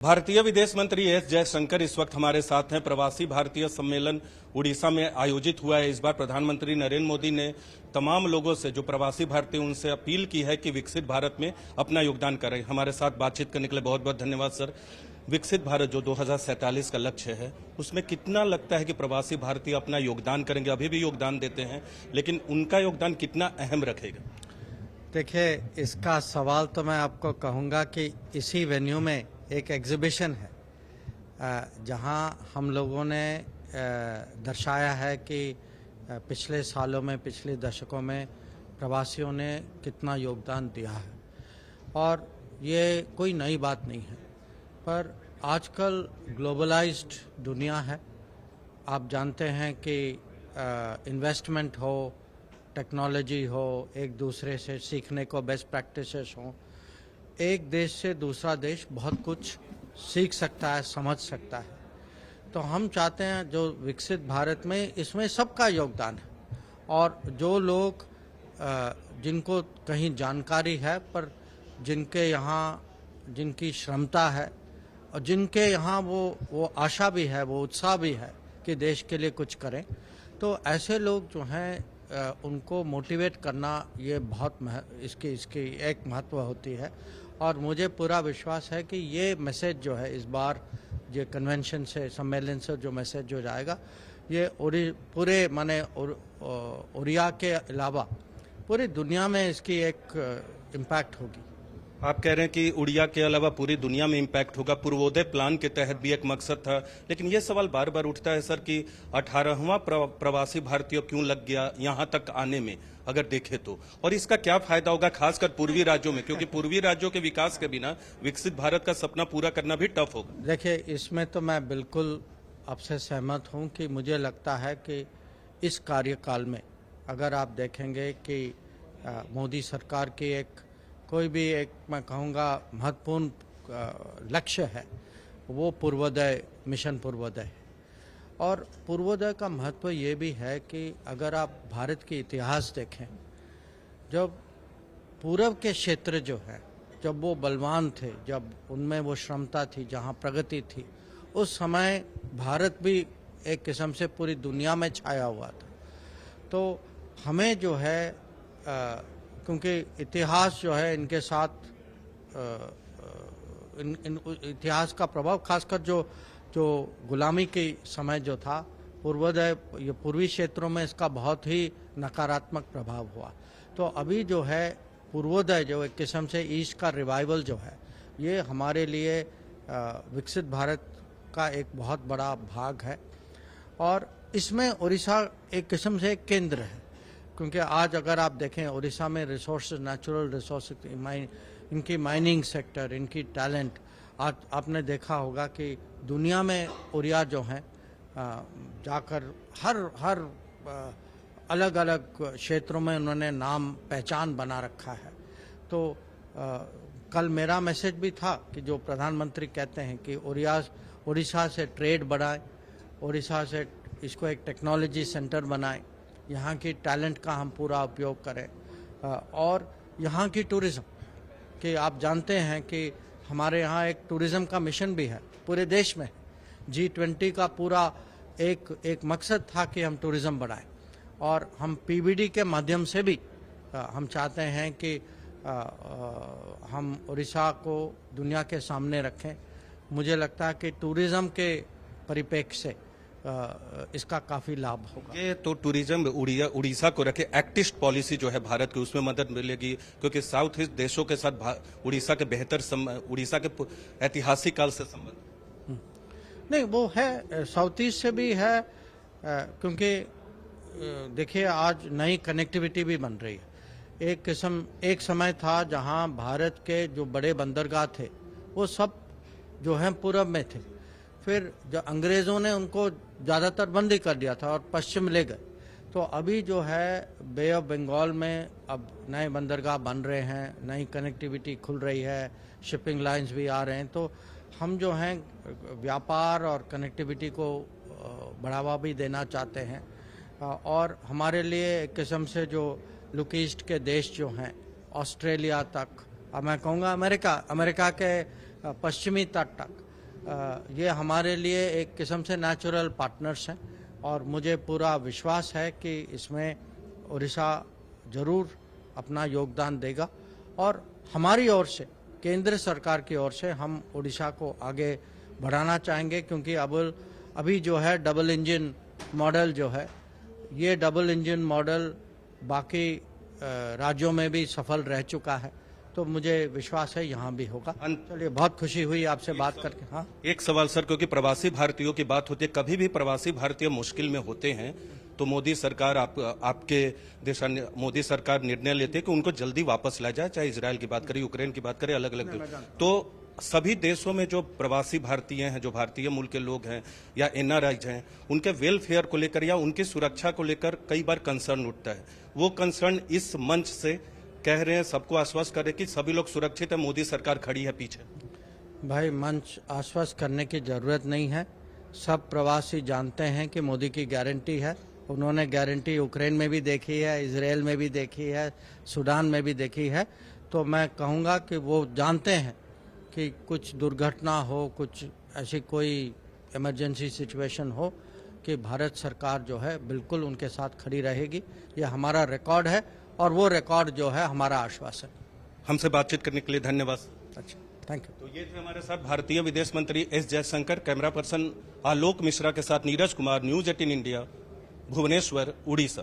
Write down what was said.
भारतीय विदेश मंत्री एस जयशंकर इस वक्त हमारे साथ हैं। प्रवासी भारतीय सम्मेलन उड़ीसा में आयोजित हुआ है। इस बार प्रधानमंत्री नरेंद्र मोदी ने तमाम लोगों से, जो प्रवासी भारतीय, उनसे अपील की है कि विकसित भारत में अपना योगदान करें। हमारे साथ बातचीत करने के लिए बहुत बहुत धन्यवाद सर। विकसित भारत जो 2047 का लक्ष्य है, उसमें कितना लगता है कि प्रवासी भारतीय अपना योगदान करेंगे? अभी भी योगदान देते हैं, लेकिन उनका योगदान कितना अहम रखेगा? देखिए, इसका सवाल तो मैं आपको कहूँगा कि इसी वेन्यू में एक एग्जीबिशन है जहां हम लोगों ने दर्शाया है कि पिछले सालों में, पिछले दशकों में प्रवासियों ने कितना योगदान दिया है। और ये कोई नई बात नहीं है, पर आजकल ग्लोबलाइज्ड दुनिया है। आप जानते हैं कि इन्वेस्टमेंट हो, टेक्नोलॉजी हो, एक दूसरे से सीखने को बेस्ट प्रैक्टिसेस हो, एक देश से दूसरा देश बहुत कुछ सीख सकता है, समझ सकता है। तो हम चाहते हैं जो विकसित भारत में, इसमें सबका योगदान है। और जो लोग जिनको कहीं जानकारी है, पर जिनके यहाँ जिनकी क्षमता है और जिनके यहाँ वो आशा भी है, वो उत्साह भी है कि देश के लिए कुछ करें, तो ऐसे लोग जो हैं उनको मोटिवेट करना, ये बहुत इसकी एक महत्व होती है। और मुझे पूरा विश्वास है कि ये मैसेज जो है इस बार ये कन्वेंशन से, सम्मेलन से जो मैसेज जो जाएगा, ये पूरे माने उड़िया के अलावा पूरी दुनिया में इसकी एक इम्पैक्ट होगी। आप कह रहे हैं कि उड़िया के अलावा पूरी दुनिया में इम्पैक्ट होगा। पूर्वोदय प्लान के तहत भी एक मकसद था, लेकिन ये सवाल बार बार उठता है सर कि 18वां प्रवासी भारतीय क्यों लग गया यहाँ तक आने में, अगर देखें तो, और इसका क्या फायदा होगा खासकर पूर्वी राज्यों में, क्योंकि पूर्वी राज्यों के विकास के बिना विकसित भारत का सपना पूरा करना भी टफ होगा। देखिए, इसमें तो मैं बिल्कुल आपसे सहमत हूँ कि मुझे लगता है कि इस कार्यकाल में अगर आप देखेंगे कि मोदी सरकार की कोई भी एक, मैं कहूँगा, महत्वपूर्ण लक्ष्य है, वो पूर्वोदय, मिशन पूर्वोदय है। और पूर्वोदय का महत्व ये भी है कि अगर आप भारत के इतिहास देखें, जब पूर्व के क्षेत्र जो है, जब वो बलवान थे, जब उनमें वो क्षमता थी, जहाँ प्रगति थी, उस समय भारत भी एक किस्म से पूरी दुनिया में छाया हुआ था। तो हमें जो है क्योंकि इतिहास जो है इनके साथ इतिहास का प्रभाव, खासकर जो गुलामी के समय जो था, पूर्वोदय, ये पूर्वी क्षेत्रों में इसका बहुत ही नकारात्मक प्रभाव हुआ। तो अभी जो है पूर्वोदय, जो एक किस्म से ईस्ट का रिवाइवल जो है, ये हमारे लिए विकसित भारत का एक बहुत बड़ा भाग है। और इसमें उड़ीसा एक किस्म से एक केंद्र है, क्योंकि आज अगर आप देखें उड़ीसा में रिसोर्सेज, नेचुरल रिसोर्सेज, इनकी माइनिंग सेक्टर, इनकी टैलेंट, आज आपने देखा होगा कि दुनिया में उड़िया जो हैं जाकर हर अलग अलग क्षेत्रों में उन्होंने नाम पहचान बना रखा है। तो कल मेरा मैसेज भी था कि जो प्रधानमंत्री कहते हैं कि उड़ीसा से ट्रेड बढ़ाएं, उड़ीसा से इसको एक टेक्नोलॉजी सेंटर बनाएं, यहाँ की टैलेंट का हम पूरा उपयोग करें। और यहाँ की टूरिज़्म, कि आप जानते हैं कि हमारे यहाँ एक टूरिज़्म का मिशन भी है पूरे देश में। G20 का पूरा एक मकसद था कि हम टूरिज़्म बढ़ाएं, और हम PBD के माध्यम से भी हम चाहते हैं कि हम उड़ीसा को दुनिया के सामने रखें। मुझे लगता है कि टूरिज़्म के परिप्रेक्ष्य से इसका काफी लाभ होगा। ये तो टूरिज्म उड़ीसा को रखे, एक्टिस्ट पॉलिसी जो है भारत की, उसमें मदद मिलेगी, क्योंकि साउथ ईस्ट देशों के साथ उड़ीसा के उड़ीसा के ऐतिहासिक काल से संबंध नहीं, वो है, साउथ ईस्ट से भी है, क्योंकि देखिए आज नई कनेक्टिविटी भी बन रही है। एक समय था जहां भारत के जो बड़े बंदरगाह थे वो सब जो है पूरब में थे, फिर जो अंग्रेज़ों ने उनको ज़्यादातर बंद ही कर दिया था और पश्चिम ले गए। तो अभी जो है बे ऑफ बंगाल में अब नए बंदरगाह बन रहे हैं, नई कनेक्टिविटी खुल रही है, शिपिंग लाइंस भी आ रहे हैं। तो हम जो हैं व्यापार और कनेक्टिविटी को बढ़ावा भी देना चाहते हैं। और हमारे लिए एक किस्म से जो लुक ईस्ट के देश जो हैं, ऑस्ट्रेलिया तक, अब मैं कहूँगा अमेरिका के पश्चिमी तट तक, ये हमारे लिए एक किस्म से नेचुरल पार्टनर्स हैं और मुझे पूरा विश्वास है कि इसमें उड़ीसा जरूर अपना योगदान देगा और हमारी ओर से केंद्र सरकार की ओर से हम उड़ीसा को आगे बढ़ाना चाहेंगे, क्योंकि अभी जो है डबल इंजन मॉडल जो है, ये डबल इंजन मॉडल बाकी राज्यों में भी सफल रह चुका है, तो मुझे विश्वास है यहाँ भी होगा। चलिए, बहुत खुशी हुई आपसे बात करके। हाँ, एक सवाल सर, क्योंकि प्रवासी भारतीयों की बात होती है, कभी भी प्रवासी भारतीय मुश्किल में होते हैं तो मोदी सरकार आपके मोदी सरकार निर्णय लेते हैं कि उनको जल्दी वापस लाया जाए, चाहे इजरायल की बात करें, यूक्रेन की बात करें, अलग अलग। तो सभी देशों में जो प्रवासी भारतीय हैं, जो भारतीय मूल के लोग हैं या एनआरआईज हैं, उनके वेलफेयर को लेकर या उनकी सुरक्षा को लेकर कई बार कंसर्न उठता है। वो कंसर्न इस मंच से कह रहे हैं, सबको आश्वस्त कर रहे हैं कि सभी लोग सुरक्षित है, मोदी सरकार खड़ी है पीछे। भाई, मंच आश्वस्त करने की जरूरत नहीं है। सब प्रवासी जानते हैं कि मोदी की गारंटी है। उन्होंने गारंटी यूक्रेन में भी देखी है, इजरायल में भी देखी है, सूडान में भी देखी है। तो मैं कहूँगा कि वो जानते हैं कि कुछ दुर्घटना हो, कुछ ऐसी कोई इमरजेंसी सिचुएशन हो, कि भारत सरकार जो है बिल्कुल उनके साथ खड़ी रहेगी। ये हमारा रिकॉर्ड है और वो रिकॉर्ड जो है हमारा आश्वासन। हमसे बातचीत करने के लिए धन्यवाद। अच्छा, थैंक यू। तो ये थे हमारे साथ भारतीय विदेश मंत्री एस जयशंकर। कैमरा पर्सन आलोक मिश्रा के साथ नीरज कुमार, न्यूज 18 इंडिया, भुवनेश्वर, उड़ीसा।